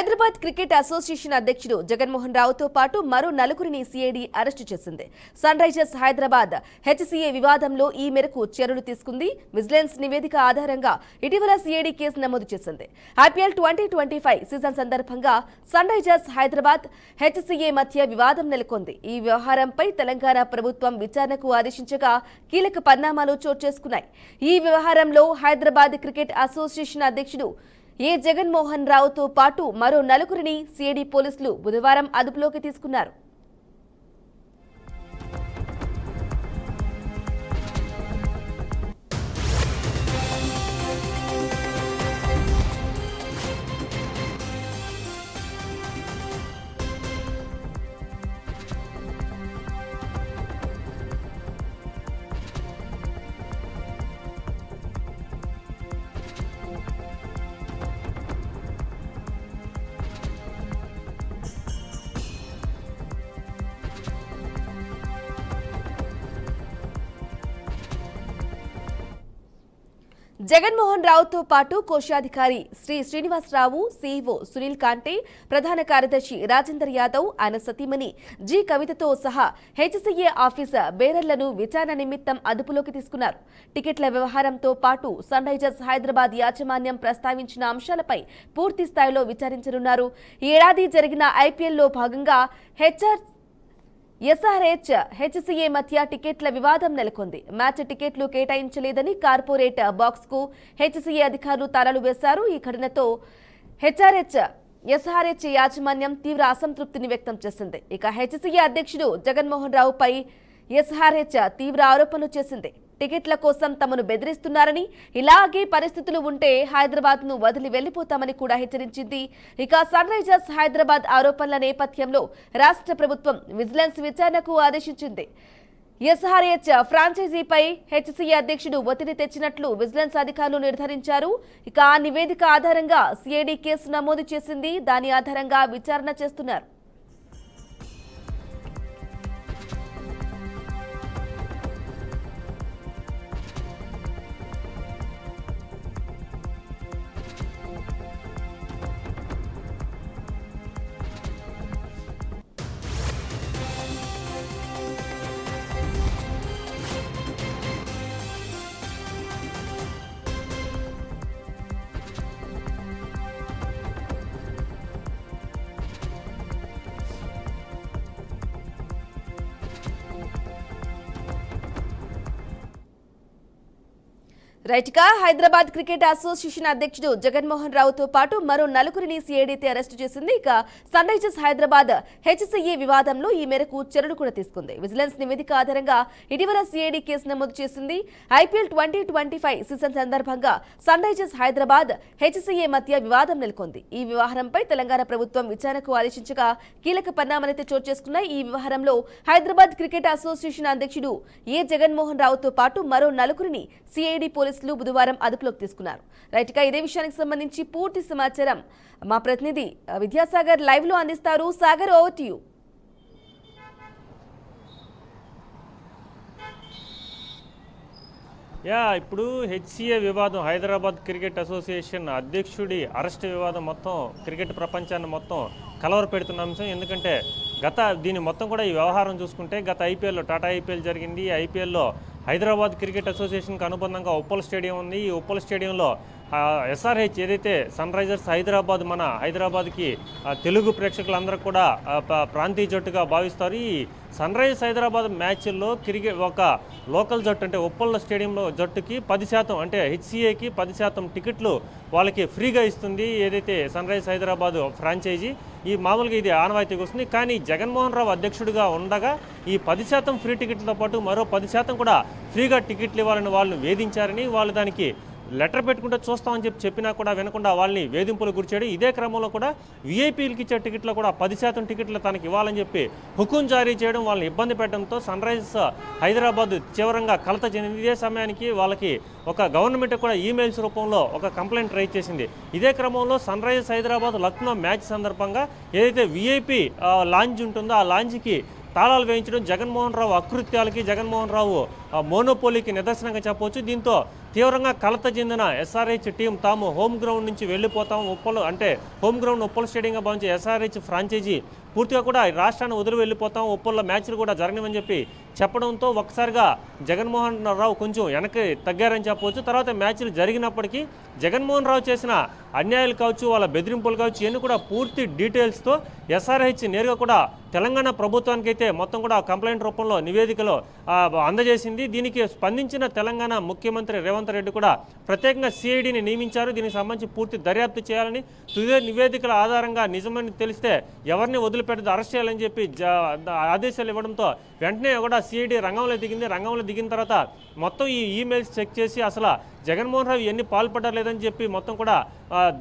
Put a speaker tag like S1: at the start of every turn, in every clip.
S1: Hyderabad cricket association అధ్యక్షుడు జగన్మోహన్ రావుతో పాటు మరో నలుగురిని సిఐడి అరెస్టు చేసింది. సన్ రైజర్స్ హైదరాబాద్ హెచ్సిఏ వివాదంలో ఈ మేరకు చర్యలు తీసుకుంది. విజిలెన్స్ నివేదిక ఆధారంగా ఇటీవల సిఐడి కేసు నమోదు చేసింది. ఐపీఎల్ 2025 సీజన్ సందర్భంగా సన్ రైజర్స్ హైదరాబాద్ హెచ్సిఏ మధ్య వివాదం నెలకొంది. ఈ వ్యవహారంపై తెలంగాణ ప్రభుత్వం విచారణకు ఆదేశించగా కీలక పరిణామాలు చోటు చేసుకున్నాయి. ఈ వ్యవహారంలో హైదరాబాద్ క్రికెట్ అసోసియేషన్ అధ్యక్షుడు జగన్మోహన్ రావుతో పాటు మరో నలుగురిని సిఐడి పోలీసులు బుధవారం అదుపులోకి తీసుకున్నారు. జగన్మోహన్ రావుతో పాటు కోశాధికారి శ్రీనివాసరావు, సిఇఓ సునీల్ కాంటే, ప్రధాన కార్యదర్శి రాజేందర్ యాదవ్, ఆయన సతీమణి జి కవితతో సహా హెచ్సిఏ ఆఫీసర్ బేరర్లను విచారణ నిమిత్తం అదుపులోకి తీసుకున్నారు. టికెట్ల వ్యవహారంతో పాటు సన్ రైజర్స్ హైదరాబాద్ యాజమాన్యం ప్రస్తావించిన అంశాలపై పూర్తి స్థాయిలో విచారించనున్నారు. ఈ ఏడాది జరిగిన ఐపీఎల్లో భాగంగా ఎస్ఆర్హెచ్ హెచ్సిఏ మధ్య టికెట్ల వివాదం నెలకొంది. మ్యాచ్ టికెట్లు కేటాయించలేదని కార్పొరేట్ బాక్స్ కు హెచ్సిఏ అధికారులు తాళాలు వేశారు. ఈ ఘటనతో ఎస్ఆర్హెచ్ యాజమాన్యం తీవ్ర అసంతృప్తిని వ్యక్తం చేసింది. ఇక హెచ్సిఏ అధ్యక్షుడు జగన్మోహన్ రావుపై ఎస్ఆర్హెచ్ తీవ్ర ఆరోపణలు చేసింది. టికెట్ల కోసం తమను బెదిరిస్తున్నారని, ఇలాగే పరిస్థితులు ఉంటే హైదరాబాద్ ను వదిలి వెళ్లిపోతామని కూడా హెచ్చరించింది. ఇక సన్ రైజర్స్ హైదరాబాద్ ఆరోపణల నేపథ్యంలో రాష్ట్ర ప్రభుత్వం విజిలెన్స్ విచారణకు ఆదేశించింది. ఎస్ఆర్హెచ్ ఫ్రాంచైజీపై హెచ్సిఏ అధ్యక్షుడు ఒత్తిడి తెచ్చినట్లు విజిలెన్స్ అధికారులు నిర్ధారించారు. ఇక ఆ నివేదిక ఆధారంగా సిఐడి కేసు నమోదు చేసింది. దాని ఆధారంగా విచారణ చేస్తున్నారు. రైట్గా హైదరాబాద్ క్రికెట్ అసోసియేషన్ అధ్యక్షుడు జగన్మోహన్ రావుతో పాటు మరో నలుగురిని సిఐడి అరెస్టు చేసింది. ఇక సన్ రైజర్స్ హైదరాబాద్ హెచ్సిఏ వివాదంలో ఈ మేరకు చర్యలు కూడా తీసుకుంది. విజిలెన్స్ నివేదిక ఆధారంగా ఇటీవల సిఐడి కేసు నమోదు చేసింది. ఐపీఎల్ 2025 సీజన్ సందర్భంగా సన్ రైజర్స్ హైదరాబాద్ హెచ్సిఏ మధ్య వివాదం నెలకొంది. ఈ వ్యవహారంపై తెలంగాణ ప్రభుత్వం విచారణకు ఆదేశించగా కీలక పరిణామాలైతే చోటు చేసుకున్నాయి. ఈ వ్యవహారంలో హైదరాబాద్ క్రికెట్ అసోసియేషన్ అధ్యక్షుడు జగన్మోహన్ రావుతో పాటు మరో నలుగురిని సిఐడి పోలీసులు బుధవారం అదుపులోకి తీసుకున్నారు. రైట్ గా ఇదే విషయానికి సంబంధించి పూర్తి సమాచారం మా ప్రతినిధి విద్యాసాగర్ లైవ్ లో అందిస్తారు. Sagar, over to you.
S2: ఇప్పుడు హెచ్సిఏ వివాదం, హైదరాబాద్ క్రికెట్ అసోసియేషన్ అధ్యక్షుడి అరెస్ట్ వివాదం మొత్తం క్రికెట్ ప్రపంచాన్ని మొత్తం కలవర పెడుతున్న అంశం. ఎందుకంటే దీని మొత్తం కూడా ఈ వ్యవహారం చూసుకుంటే గత ఐపీఎల్లో టాటా ఐపీఎల్ జరిగింది. ఐపీఎల్లో హైదరాబాద్ క్రికెట్ అసోసియేషన్కి అనుబంధంగా ఉప్పల్ స్టేడియం ఉంది. ఈ ఉప్పల్ స్టేడియంలో ఎస్ఆర్హెచ్ ఏదైతే సన్ రైజర్స్ హైదరాబాద్ మన హైదరాబాద్కి తెలుగు ప్రేక్షకులందరూ కూడా ప్రాంతీయ జట్టుగా భావిస్తారు. ఈ సన్ రైజర్స్ హైదరాబాద్ మ్యాచ్ల్లో ఒక లోకల్ జట్టు అంటే ఉప్పల్ స్టేడియంలో జట్టుకి 10% అంటే హెచ్సిఏకి 10% టికెట్లు వాళ్ళకి ఫ్రీగా ఇస్తుంది ఏదైతే సన్ రైజర్స్ హైదరాబాద్ ఫ్రాంచైజీ. ఈ మామూలుగా ఇది ఆనవాయితీకి వస్తుంది. కానీ జగన్మోహన్ రావు అధ్యక్షుడిగా ఉండగా ఈ 10% ఫ్రీ టికెట్లతో పాటు మరో 10% కూడా ఫ్రీగా టికెట్లు ఇవ్వాలని వాళ్ళని వేధించారని, వాళ్ళు దానికి లెటర్ పెట్టుకుంటే చూస్తామని చెప్పినా కూడా వినకుండా వాళ్ళని వేధింపులు గురిచాడు. ఇదే క్రమంలో కూడా వీఐపీలకి ఇచ్చే టికెట్లో కూడా 10% టికెట్లు తనకి ఇవ్వాలని చెప్పి హుకుం జారీ చేయడం, వాళ్ళని ఇబ్బంది పెట్టడంతో సన్ రైజర్స్ హైదరాబాద్ తీవ్రంగా కలత చెందింది. ఇదే సమయానికి వాళ్ళకి ఒక గవర్నమెంట్ కూడా ఈమెయిల్స్ రూపంలో ఒక కంప్లైంట్ రైజ్ చేసింది. ఇదే క్రమంలో Sunrisers Hyderabad Lucknow match సందర్భంగా ఏదైతే వీఐపీ లాంజ్ ఉంటుందో ఆ లాంజ్కి తాళాలు వేయించడం, జగన్మోహన్ రావు అకృత్యాలకి, జగన్మోహన్ రావు మోనోపోలీకి నిదర్శనంగా చెప్పవచ్చు. దీంతో తీవ్రంగా కలత చెందిన ఎస్ఆర్హెచ్ టీం తాము హోమ్ గ్రౌండ్ నుంచి వెళ్ళిపోతాం, ఉప్పల్ అంటే హోమ్ గ్రౌండ్ ఉప్పల్ స్టేడియంగా భావించే ఎస్ఆర్హెచ్ ఫ్రాంచైజీ పూర్తిగా కూడా రాష్ట్రాన్ని వదిలి వెళ్ళిపోతాం, ఉప్పల్లో మ్యాచ్లు కూడా జరగనివని చెప్పి చెప్పడంతో ఒక్కసారిగా జగన్మోహన్ రావు కొంచెం వెనక్కి తగ్గారని చెప్పవచ్చు. తర్వాత మ్యాచ్లు జరిగినప్పటికీ జగన్మోహన్ రావు చేసిన అన్యాయాలు కావచ్చు, వాళ్ళ బెదిరింపులు కావచ్చు, ఇవన్నీ కూడా పూర్తి డీటెయిల్స్తో ఎస్ఆర్హెచ్ నేరుగా కూడా తెలంగాణ ప్రభుత్వానికి అయితే మొత్తం కూడా కంప్లైంట్ రూపంలో నివేదికలో అందజేసింది. దీనికి స్పందించిన తెలంగాణ ముఖ్యమంత్రి రేవంత్ రెడ్డి కూడా ప్రత్యేకంగా సిఐడిని నియమించారు. దీనికి సంబంధించి పూర్తి దర్యాప్తు చేయాలని, తుది నివేదికల ఆధారంగా నిజమని తెలిస్తే ఎవరిని వదిలిపెట్టదు, అరెస్ట్ చేయాలని చెప్పి ఆదేశాలు ఇవ్వడంతో వెంటనే కూడా సిఐడి రంగంలో దిగింది. రంగంలో దిగిన తర్వాత మొత్తం ఈ ఈమెయిల్స్ చెక్ చేసి అసలు జగన్మోహన్ రావు ఎన్ని పాల్పడలేదని చెప్పి మొత్తం కూడా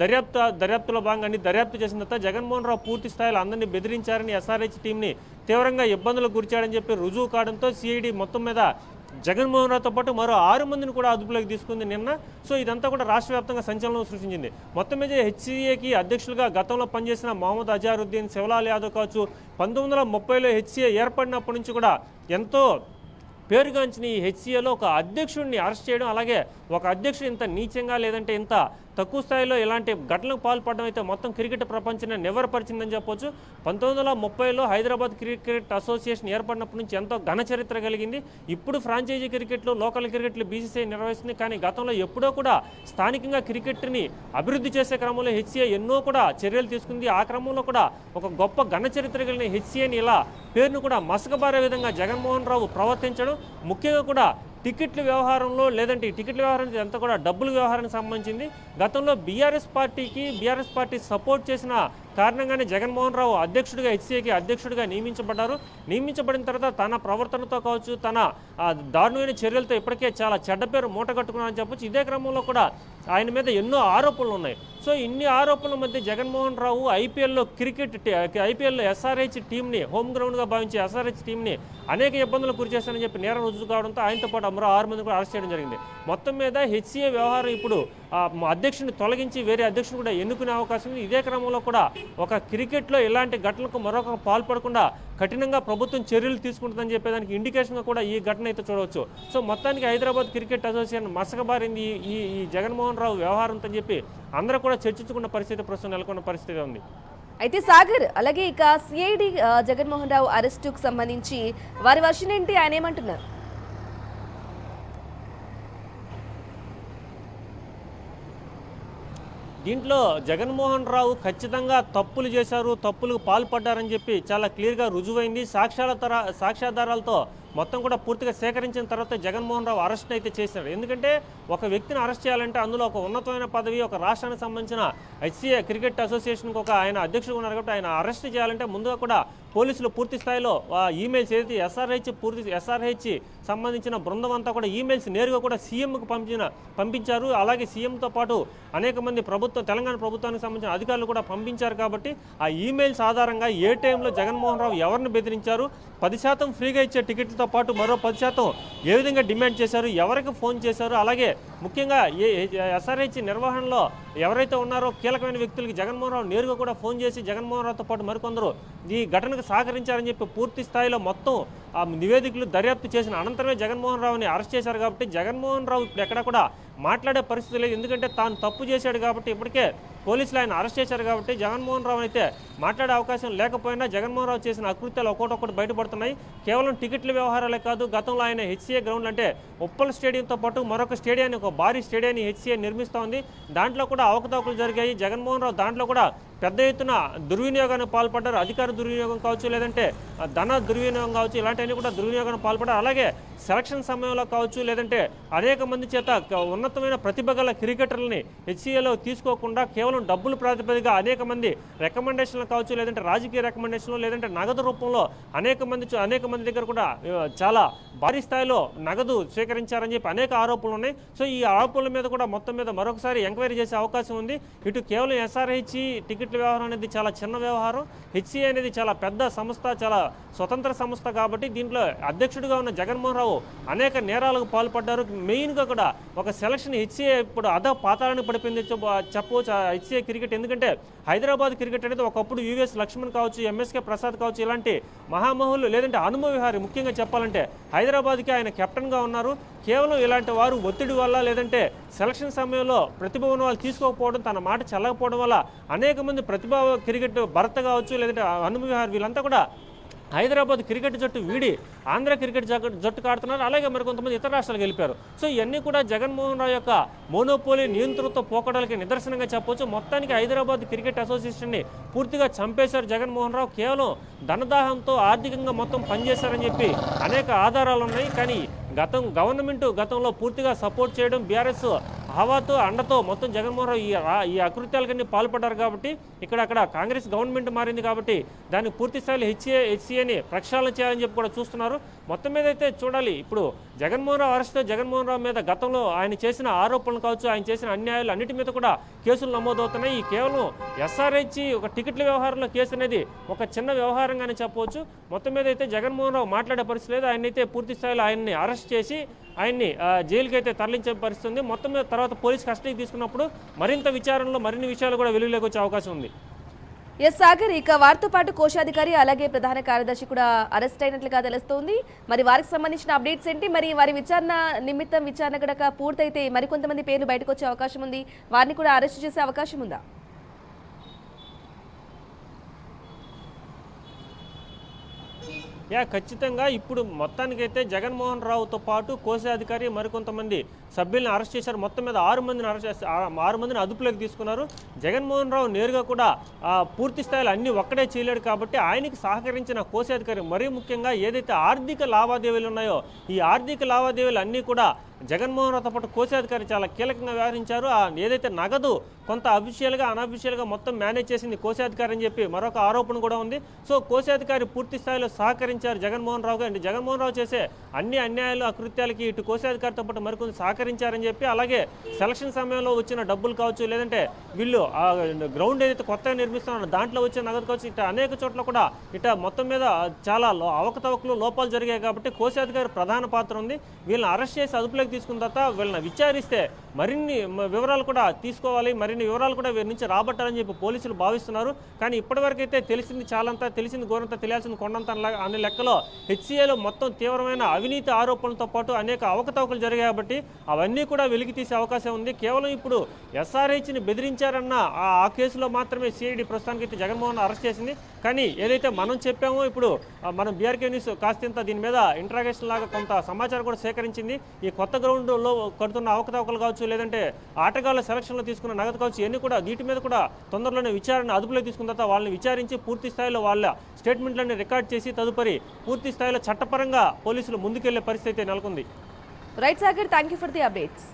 S2: దర్యాప్తులో భాగంగా దర్యాప్తు చేసిన తర్వాత జగన్మోహన్ రావు పూర్తి స్థాయిలో అందరినీ బెదిరించారని, ఎస్ఆర్హెచ్ టీంని తీవ్రంగా ఇబ్బందులకు గురిచాడని చెప్పి రుజువు కావడంతో సిఐడి మొత్తం మీద జగన్మోహన్ రావుతో పాటు మరో 6 మందిని కూడా అదుపులోకి తీసుకుంది నిన్న. సో ఇదంతా కూడా రాష్ట్ర వ్యాప్తంగా సంచలనం సృష్టించింది. మొత్తం మీద హెచ్సిఏకి అధ్యక్షులుగా గతంలో పనిచేసిన మహమ్మద్ అజారుద్దీన్, శివలాల్ యాదవ్ కావచ్చు, 1930లో హెచ్సిఏ ఏర్పడినప్పటి నుంచి కూడా ఎంతో పేరుగాంచిన ఈ హెచ్సిఏలో ఒక అధ్యక్షుడిని అరెస్ట్ చేయడం, అలాగే ఒక అధ్యక్షుడు ఇంత నీచంగా లేదంటే ఇంత తక్కువ స్థాయిలో ఇలాంటి ఘటనలకు పాల్పడడం అయితే మొత్తం క్రికెట్ ప్రపంచాన్ని నివ్వరపరిచిందని చెప్పొచ్చు. 1930లో హైదరాబాద్ క్రికెట్ అసోసియేషన్ ఏర్పడినప్పటి నుంచి ఎంతో ఘన చరిత్ర కలిగింది. ఇప్పుడు ఫ్రాంచైజీ క్రికెట్లు, లోకల్ క్రికెట్లు బీసీసీఐ నిర్వహిస్తుంది. కానీ గతంలో ఎప్పుడో కూడా స్థానికంగా క్రికెట్ని అభివృద్ధి చేసే క్రమంలో హెచ్సిఏ ఎన్నో కూడా చర్యలు తీసుకుంది. ఆ క్రమంలో కూడా ఒక గొప్ప ఘన చరిత్ర కలిగిన హెచ్సిఏని ఇలా పేరును కూడా మసకబారే విధంగా జగన్మోహన్ రావు ప్రవర్తించడం, ముఖ్యంగా కూడా టికెట్ల వ్యవహారంలో లేదంటే ఈ టికెట్ల వ్యవహారం అంతా కూడా డబ్బుల వ్యవహారానికి సంబంధించింది. గతంలో బీఆర్ఎస్ పార్టీ సపోర్ట్ చేసిన కారణంగానే జగన్మోహన్ రావు అధ్యక్షుడిగా హెచ్సిఏకి అధ్యక్షుడిగా నియమించబడ్డారు. నియమించబడిన తర్వాత తన ప్రవర్తనతో కావచ్చు, తన దారుణమైన చర్యలతో ఇప్పటికే చాలా చెడ్డ పేరు మూటగట్టుకున్నారని చెప్పొచ్చు. ఇదే క్రమంలో కూడా ఆయన మీద ఎన్నో ఆరోపణలు ఉన్నాయి. సో ఇన్ని ఆరోపణల మధ్య జగన్మోహన్ రావు ఐపీఎల్లో ఎస్ఆర్హెచ్ టీంని హోమ్ గ్రౌండ్గా భావించే ఎస్ఆర్హెచ్ టీంని అనేక ఇబ్బందులకు గురి చేస్తానని చెప్పి నేరం రుజువు కావడంతో ఆయనతో పాటు మరో 6 మంది కూడా అరెస్ట్ చేయడం జరిగింది. మొత్తం మీద హెచ్సిఏ వ్యవహారం ఇప్పుడు అధ్యక్షుడిని తొలగించి వేరే అధ్యక్షుడు కూడా ఎన్నుకునే అవకాశం ఉంది. ఇదే క్రమంలో కూడా ఒక క్రికెట్లో ఇలాంటి ఘటనలకు మరొక పాల్పడకుండా కఠినంగా ప్రభుత్వం చర్యలు తీసుకుంటుందని చెప్పేదానికి ఇండికేషన్గా కూడా ఈ ఘటన అయితే చూడవచ్చు. సో మొత్తానికి హైదరాబాద్ క్రికెట్ అసోసియేషన్ మసకబారింది ఈ జగన్మోహన్ రావు వ్యవహారంతో చెప్పి అందరూ కూడా చర్చించుకున్న పరిస్థితి ప్రస్తుతం నెలకొన్న పరిస్థితి ఉంది.
S1: అయితే సాగర్, అలాగే ఇక సిఐడి జగన్మోహన్ రావు అరెస్టుకు సంబంధించి వారి వర్షన్ ఏంటి, ఆయన ఏమంటున్నారు?
S2: దీంట్లో జగన్మోహన్ రావు ఖచ్చితంగా తప్పులు చేశారు, తప్పులకు పాల్పడ్డారని చెప్పి చాలా క్లియర్గా రుజువైంది. సాక్ష్యాధారాలతో మొత్తం కూడా పూర్తిగా సేకరించిన తర్వాత జగన్మోహన్ రావు అరెస్ట్ అయితే చేశారు. ఎందుకంటే ఒక వ్యక్తిని అరెస్ట్ చేయాలంటే అందులో ఒక ఉన్నతమైన పదవి, ఒక రాష్ట్రానికి సంబంధించిన హెచ్సిఏ క్రికెట్ అసోసియేషన్కి ఒక ఆయన అధ్యక్షుడు ఉన్నారు కాబట్టి ఆయన అరెస్ట్ చేయాలంటే ముందుగా కూడా పోలీసులు పూర్తి స్థాయిలో ఈమెయిల్స్ ఏదైతే ఎస్ఆర్హెచ్ సంబంధించిన బృందం అంతా కూడా ఈమెయిల్స్ నేరుగా కూడా సీఎంకు పంపించారు. అలాగే సీఎంతో పాటు అనేక మంది తెలంగాణ ప్రభుత్వానికి సంబంధించిన అధికారులు కూడా పంపించారు. కాబట్టి ఆ ఈమెయిల్స్ ఆధారంగా ఏ టైంలో జగన్మోహన్ రావు ఎవరిని బెదిరించారు, 10% ఫ్రీగా ఇచ్చే టికెట్లతో పాటు మరో 10% ఏ విధంగా డిమాండ్ చేశారు, ఎవరికి ఫోన్ చేశారు, అలాగే ముఖ్యంగా ఎస్ఆర్హెచ్ నిర్వహణలో ఎవరైతే ఉన్నారో కీలకమైన వ్యక్తులకి జగన్మోహన్ రావు నేరుగా కూడా ఫోన్ చేసి జగన్మోహన్ రావుతో పాటు మరికొందరు ఈ ఘటనకు సహకరించారని చెప్పి పూర్తి స్థాయిలో మొత్తం ఆ నివేదికలు దర్యాప్తు చేసిన అనంతరమే జగన్మోహన్ రావుని అరెస్ట్ చేశారు. కాబట్టి జగన్మోహన్ రావు ఇప్పుడు ఎక్కడ కూడా మాట్లాడే పరిస్థితి లేదు. ఎందుకంటే తాను తప్పు చేశాడు కాబట్టి ఇప్పటికే పోలీసులు ఆయన అరెస్ట్ చేశారు. కాబట్టి జగన్మోహన్ రావు అయితే మాట్లాడే అవకాశం లేకపోయినా జగన్మోహన్ రావు చేసిన అకృత్యాలు ఒక్కొక్కటి బయటపడుతున్నాయి. కేవలం టికెట్ల వ్యవహారాలే కాదు, గతంలో ఆయన హెచ్సిఏ గ్రౌండ్ అంటే ఉప్పల్ స్టేడియంతో పాటు మరొక స్టేడియాన్ని, ఒక భారీ స్టేడియాన్ని హెచ్సిఏ నిర్మిస్తూ ఉంది. దాంట్లో కూడా అవకతవకలు జరిగాయి. జగన్మోహన్ రావు దాంట్లో కూడా పెద్ద ఎత్తున దుర్వినియోగానికి పాల్పడ్డారు. అధికార దుర్వినియోగం కావచ్చు, లేదంటే ధన దుర్వినియోగం కావచ్చు, ఇలాంటివన్నీ కూడా దుర్వినియోగానికి పాల్పడ్డారు. అలాగే సెలక్షన్ సమయంలో కావచ్చు, లేదంటే అనేక మంది చేత ఉన్నతమైన ప్రతిభ గల క్రికెటర్లని హెచ్సిఏలో తీసుకోకుండా కేవలం డబ్బులు ప్రాతిపదికగా అనేక మంది రికమెండేషన్లు కావచ్చు, లేదంటే రాజకీయ రికమెండేషన్లు, లేదంటే నగదు రూపంలో అనేక మంది దగ్గర కూడా చాలా భారీ స్థాయిలో నగదు స్వీకరించారని చెప్పి అనేక ఆరోపణలు ఉన్నాయి. సో ఈ ఆరోపణల మీద కూడా మొత్తం మీద మరొకసారి ఎంక్వైరీ చేసే అవకాశం ఉంది. ఇటు కేవలం ఎస్ఆర్హెచ్ టికెట్ల వ్యవహారం అనేది చాలా చిన్న వ్యవహారం, హెచ్సిఏ అనేది చాలా పెద్ద సంస్థ, చాలా స్వతంత్ర సంస్థ. కాబట్టి దీంట్లో అధ్యక్షుడిగా ఉన్న జగన్మోహన్ రావు రావు అనేక నేరాలకు పాల్పడ్డారు. మెయిన్గా కూడా ఒక సెలక్షన్ హెచ్సిఏ ఇప్పుడు పాతాళానికి పడిపోయింది చెప్పవచ్చు హెచ్సిఏ క్రికెట్. ఎందుకంటే హైదరాబాద్ క్రికెట్ అనేది ఒకప్పుడు యుఎస్ లక్ష్మణ్ కావచ్చు, ఎంఎస్కే ప్రసాద్ కావచ్చు, ఇలాంటి మహామహులు లేదంటే హనుమ విహారీ ముఖ్యంగా చెప్పాలంటే హైదరాబాద్కి ఆయన కెప్టెన్గా ఉన్నారు. కేవలం ఇలాంటి వారు ఒత్తిడి వల్ల లేదంటే సెలక్షన్ సమయంలో ప్రతిభ ఉన్న వాళ్ళు తీసుకోకపోవడం, తన మాట చెల్లకపోవడం వల్ల అనేక మంది ప్రతిభా క్రికెట్ భరత్ కావచ్చు లేదంటే హనుమ విహారీ వీళ్ళంతా కూడా హైదరాబాద్ క్రికెట్ జట్టు వీడి ఆంధ్ర క్రికెట్ జట్టు కాడుతున్నారు. అలాగే మరికొంతమంది ఇతర రాష్ట్రాలకు వెళ్ళిపోయారు. సో ఇవన్నీ కూడా జగన్మోహన్ రావు యొక్క మోనోపోలీ నియంతృత్వ పోకడలకి నిదర్శనంగా చెప్పవచ్చు. మొత్తానికి హైదరాబాద్ క్రికెట్ అసోసియేషన్ని పూర్తిగా చంపేశారు జగన్మోహన్ రావు. కేవలం ధనదాహంతో ఆర్థికంగా మొత్తం పనిచేశారని చెప్పి అనేక ఆధారాలు ఉన్నాయి. కానీ గవర్నమెంట్ గతంలో పూర్తిగా సపోర్ట్ చేయడం, బీఆర్ఎస్ హవాతో అండతో మొత్తం జగన్మోహన్ రావు ఈ అకృత్యాలకన్నీ పాల్పడ్డారు. కాబట్టి అక్కడ కాంగ్రెస్ గవర్నమెంట్ మారింది కాబట్టి దాన్ని పూర్తి స్థాయిలో హెచ్సిఏని ప్రక్షాళన చేయాలని చెప్పి కూడా చూస్తున్నారు. మొత్తం మీద అయితే చూడాలి. ఇప్పుడు జగన్మోహన్ రావు అరెస్ట్తో జగన్మోహన్ రావు మీద గతంలో ఆయన చేసిన ఆరోపణలు కావచ్చు, ఆయన చేసిన అన్యాయాలు అన్నిటి మీద కూడా కేసులు నమోదవుతున్నాయి. ఈ కేవలం ఎస్ఆర్హెచ్ ఒక టికెట్ల వ్యవహారంలో కేసు అనేది ఒక చిన్న వ్యవహారంగానే చెప్పవచ్చు. మొత్తం మీద అయితే జగన్మోహన్ రావు మాట్లాడే పరిస్థితి లేదు. ఆయనైతే పూర్తి స్థాయిలో ఆయన్ని అరెస్ట్ చేసి ఆయన్ని జైలుకి అయితే తరలించే పరిస్థితి ఉంది. మొత్తం మీద తర్వాత పోలీస్ కస్టడీకి తీసుకున్నప్పుడు మరింత విచారణలో మరిన్ని విషయాలు కూడా వెలుగులోకి వచ్చే అవకాశం ఉంది.
S1: ఎస్ సాగర్, ఇక వారితో పాటు కోశాధికారి అలాగే ప్రధాన కార్యదర్శి కూడా అరెస్ట్ అయినట్లుగా తెలుస్తోంది. మరి వారికి సంబంధించిన అప్డేట్స్ ఏంటి? మరి వారి విచారణ గనక పూర్తయితే మరికొంతమంది పేర్లు బయటకు వచ్చే అవకాశం ఉంది. వారిని కూడా అరెస్ట్ చేసే అవకాశం ఉందా?
S2: ఖచ్చితంగా ఇప్పుడు మొత్తానికైతే జగన్మోహన్ రావుతో పాటు కోశాధికారి మరికొంతమంది సభ్యులను అరెస్ట్ చేశారు. మొత్తం మీద 6 మందిని అదుపులోకి తీసుకున్నారు. జగన్మోహన్ రావు నేరుగా కూడా పూర్తి స్థాయిలో అన్ని ఒక్కడే చేయలేడు కాబట్టి ఆయనకి సహకరించిన కోశాధికారి మరీ ముఖ్యంగా ఏదైతే ఆర్థిక లావాదేవీలు ఉన్నాయో ఈ ఆర్థిక లావాదేవీలు అన్నీ కూడా జగన్మోహన్ రావుతో పాటు కోశాధికారి చాలా కీలకంగా వ్యవహరించారు. ఏదైతే నగదు కొంత అఫీషియల్గా అనఫీషియల్గా మొత్తం మేనేజ్ చేసింది కోశాధికారి అని చెప్పి మరొక ఆరోపణ కూడా ఉంది. సో కోశాధికారి పూర్తి స్థాయిలో సహకరించారు జగన్మోహన్ రావు గారు. జగన్మోహన్ రావు చేసే అన్ని అన్యాయాలు అకృత్యాలకి ఇటు కోశాధికారితో పాటు మరికొంత సహకరించారని చెప్పి, అలాగే సెలక్షన్ సమయంలో వచ్చిన డబ్బులు కావచ్చు లేదంటే వీళ్ళు గ్రౌండ్ ఏదైతే కొత్తగా నిర్మిస్తున్నారో దాంట్లో వచ్చే నగదు కావచ్చు, ఇట్లా అనేక చోట్ల కూడా మొత్తం మీద చాలా అవకతవకలు లోపాలు జరిగాయి. కాబట్టి కోశాధికారి ప్రధాన పాత్ర ఉంది. వీళ్ళని అరెస్ట్ చేసి అదుపులోకి తీసుకున్న తర్వాత వీళ్ళని విచారిస్తే మరిన్ని వివరాలు కూడా తీసుకోవాలి, మరిన్ని వివరాలు కూడా వీరి నుంచి రాబట్టాలని చెప్పి పోలీసులు భావిస్తున్నారు. కానీ ఇప్పటివరకు అయితే తెలిసింది చాలంతా, తెలిసింది గోరంతా, తెలియాల్సింది కొండంత అనే లెక్కలో హెచ్సిఏలో మొత్తం తీవ్రమైన అవినీతి ఆరోపణలతో పాటు అనేక అవకతవకలు జరిగాయి. కాబట్టి అవన్నీ కూడా వెలికి తీసే అవకాశం ఉంది. కేవలం ఇప్పుడు ఎస్ఆర్హెచ్ని బెదిరించారన్న ఆ కేసులో మాత్రమే సిఐడి ప్రస్తుతానికి అయితే జగన్మోహన్ అరెస్ట్ చేసింది. కానీ ఏదైతే మనం చెప్పామో ఇప్పుడు మనం బీఆర్కే న్యూస్ కాస్తంత దీని మీద ఇంట్రాగేషన్ లాగా కొంత సమాచారం కూడా సేకరించింది. ఈ కొత్త గ్రౌండ్లో కడుతున్న అవకతవకలు కావచ్చు లేదంటే ఆటగాళ్ల సెలక్షన్లో తీసుకున్న నగదు కావచ్చు, ఇవన్నీ కూడా వీటి మీద కూడా తొందరలోనే విచారణ అదుపులోకి తీసుకున్న తర్వాత వాళ్ళని విచారించి పూర్తి స్థాయిలో వాళ్ళ స్టేట్మెంట్లన్నీ రికార్డ్ చేసి తదుపరి పూర్తి స్థాయిలో చట్టపరంగా పోలీసులు ముందుకెళ్లే పరిస్థితి నెలకొంది.
S1: Right Sagar, thank you for the updates.